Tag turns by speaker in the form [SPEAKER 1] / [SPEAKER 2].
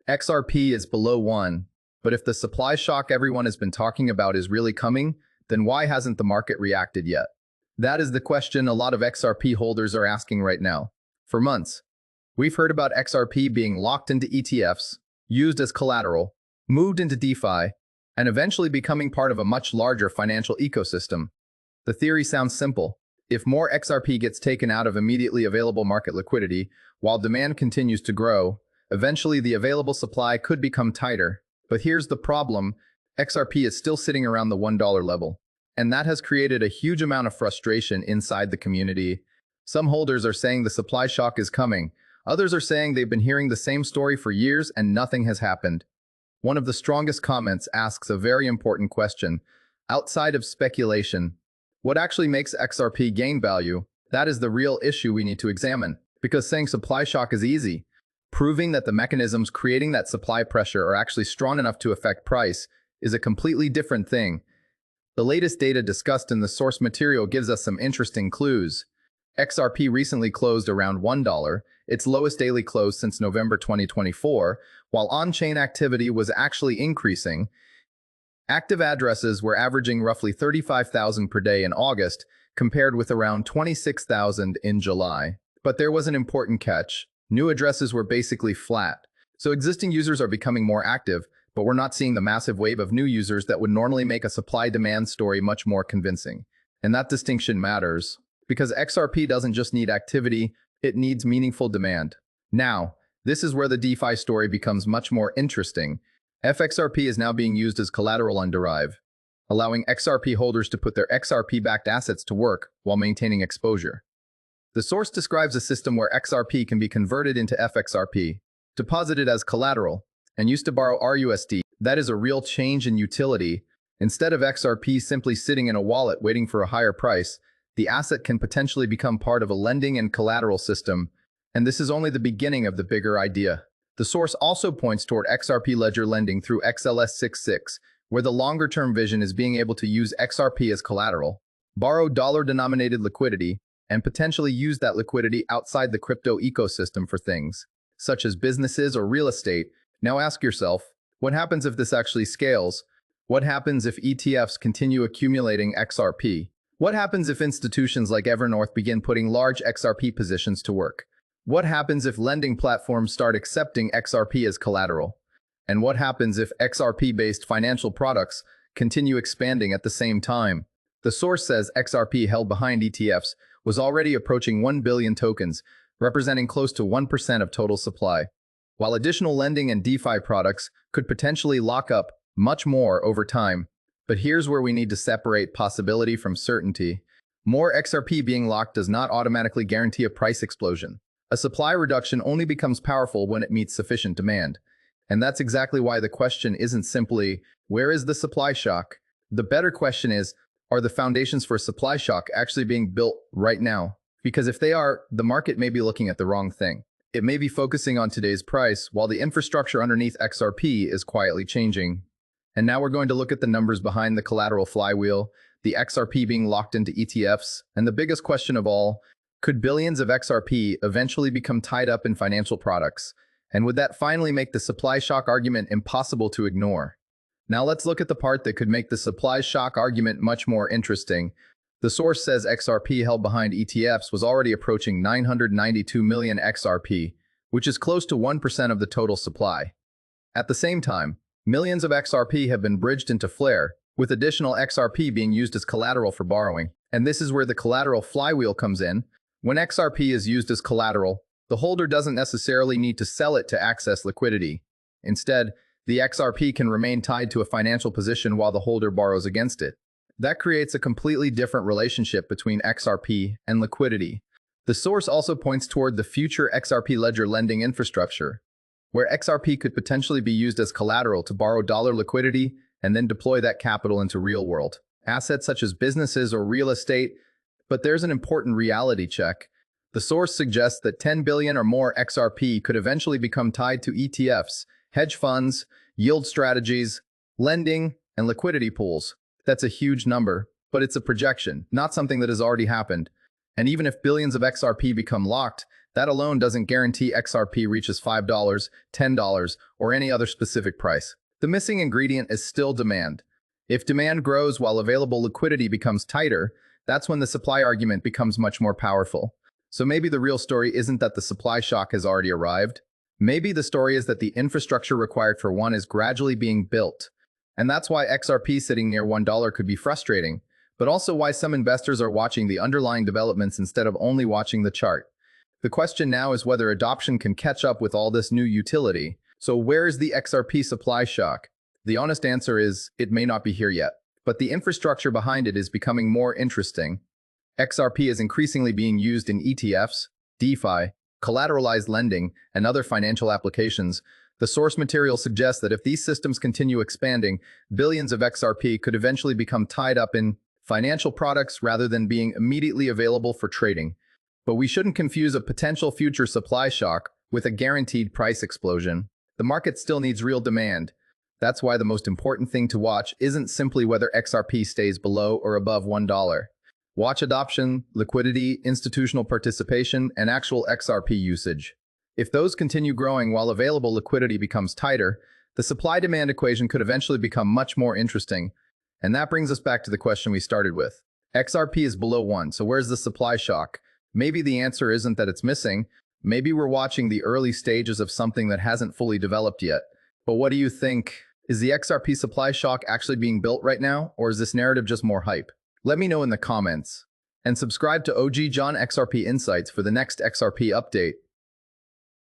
[SPEAKER 1] XRP is below 1, but if the supply shock everyone has been talking about is really coming, then why hasn't the market reacted yet? That is the question a lot of XRP holders are asking right now. For months, we've heard about XRP being locked into ETFs, used as collateral, moved into DeFi, and eventually becoming part of a much larger financial ecosystem. The theory sounds simple. If more XRP gets taken out of immediately available market liquidity, while demand continues to grow, eventually the available supply could become tighter. But here's the problem: XRP is still sitting around the $1 level. And that has created a huge amount of frustration inside the community. Some holders are saying the supply shock is coming. Others are saying they've been hearing the same story for years and nothing has happened. One of the strongest comments asks a very important question. Outside of speculation, what actually makes XRP gain value? That is the real issue we need to examine. Because saying supply shock is easy. Proving that the mechanisms creating that supply pressure are actually strong enough to affect price is a completely different thing. The latest data discussed in the source material gives us some interesting clues. XRP recently closed around $1, its lowest daily close since November 2024, while on-chain activity was actually increasing. Active addresses were averaging roughly 35,000 per day in August, compared with around 26,000 in July. But there was an important catch. New addresses were basically flat. So existing users are becoming more active, but we're not seeing the massive wave of new users that would normally make a supply-demand story much more convincing. And that distinction matters, because XRP doesn't just need activity, it needs meaningful demand. Now, this is where the DeFi story becomes much more interesting. FXRP is now being used as collateral on Derive, allowing XRP holders to put their XRP-backed assets to work while maintaining exposure. The source describes a system where XRP can be converted into FXRP, deposited as collateral, and used to borrow RUSD. That is a real change in utility. Instead of XRP simply sitting in a wallet waiting for a higher price, the asset can potentially become part of a lending and collateral system, and this is only the beginning of the bigger idea. The source also points toward XRP ledger lending through XLS66, where the longer-term vision is being able to use XRP as collateral, borrow dollar-denominated liquidity, and potentially use that liquidity outside the crypto ecosystem for things, such as businesses or real estate. Now ask yourself, what happens if this actually scales? What happens if ETFs continue accumulating XRP? What happens if institutions like Evernorth begin putting large XRP positions to work? What happens if lending platforms start accepting XRP as collateral? And what happens if XRP-based financial products continue expanding at the same time? The source says XRP held behind ETFs was already approaching 1 billion tokens, representing close to 1% of total supply, while additional lending and DeFi products could potentially lock up much more over time. But here's where we need to separate possibility from certainty. More XRP being locked does not automatically guarantee a price explosion. A supply reduction only becomes powerful when it meets sufficient demand. And that's exactly why the question isn't simply, where is the supply shock? The better question is, are the foundations for a supply shock actually being built right now? Because if they are, the market may be looking at the wrong thing. It may be focusing on today's price, while the infrastructure underneath XRP is quietly changing. And now we're going to look at the numbers behind the collateral flywheel, the XRP being locked into ETFs, and the biggest question of all, could billions of XRP eventually become tied up in financial products? And would that finally make the supply shock argument impossible to ignore? Now let's look at the part that could make the supply shock argument much more interesting. The source says XRP held behind ETFs was already approaching 992 million XRP, which is close to 1% of the total supply. At the same time, millions of XRP have been bridged into Flare, with additional XRP being used as collateral for borrowing. And this is where the collateral flywheel comes in. When XRP is used as collateral, the holder doesn't necessarily need to sell it to access liquidity. Instead, the XRP can remain tied to a financial position while the holder borrows against it. That creates a completely different relationship between XRP and liquidity. The source also points toward the future XRP ledger lending infrastructure, where XRP could potentially be used as collateral to borrow dollar liquidity and then deploy that capital into real-world assets such as businesses or real estate. But there's an important reality check. The source suggests that 10 billion or more XRP could eventually become tied to ETFs, hedge funds, yield strategies, lending, and liquidity pools. That's a huge number, but it's a projection, not something that has already happened. And even if billions of XRP become locked, That alone doesn't guarantee XRP reaches $5, $10, or any other specific price. The missing ingredient is still demand. If demand grows while available liquidity becomes tighter, that's when the supply argument becomes much more powerful. So maybe the real story isn't that the supply shock has already arrived. Maybe the story is that the infrastructure required for one is gradually being built. And that's why XRP sitting near $1 could be frustrating, but also why some investors are watching the underlying developments instead of only watching the chart. The question now is whether adoption can catch up with all this new utility. So where is the XRP supply shock? The honest answer is, it may not be here yet, but the infrastructure behind it is becoming more interesting. XRP is increasingly being used in ETFs, DeFi, collateralized lending, and other financial applications. The source material suggests that if these systems continue expanding, billions of XRP could eventually become tied up in financial products rather than being immediately available for trading. But we shouldn't confuse a potential future supply shock with a guaranteed price explosion. The market still needs real demand. That's why the most important thing to watch isn't simply whether XRP stays below or above $1. Watch adoption, liquidity, institutional participation, and actual XRP usage. If those continue growing while available liquidity becomes tighter, the supply-demand equation could eventually become much more interesting. And that brings us back to the question we started with. XRP is below 1, so where's the supply shock? Maybe the answer isn't that it's missing. Maybe we're watching the early stages of something that hasn't fully developed yet. But what do you think? Is the XRP supply shock actually being built right now, or is this narrative just more hype? Let me know in the comments. And subscribe to OG John XRP Insights for the next XRP update.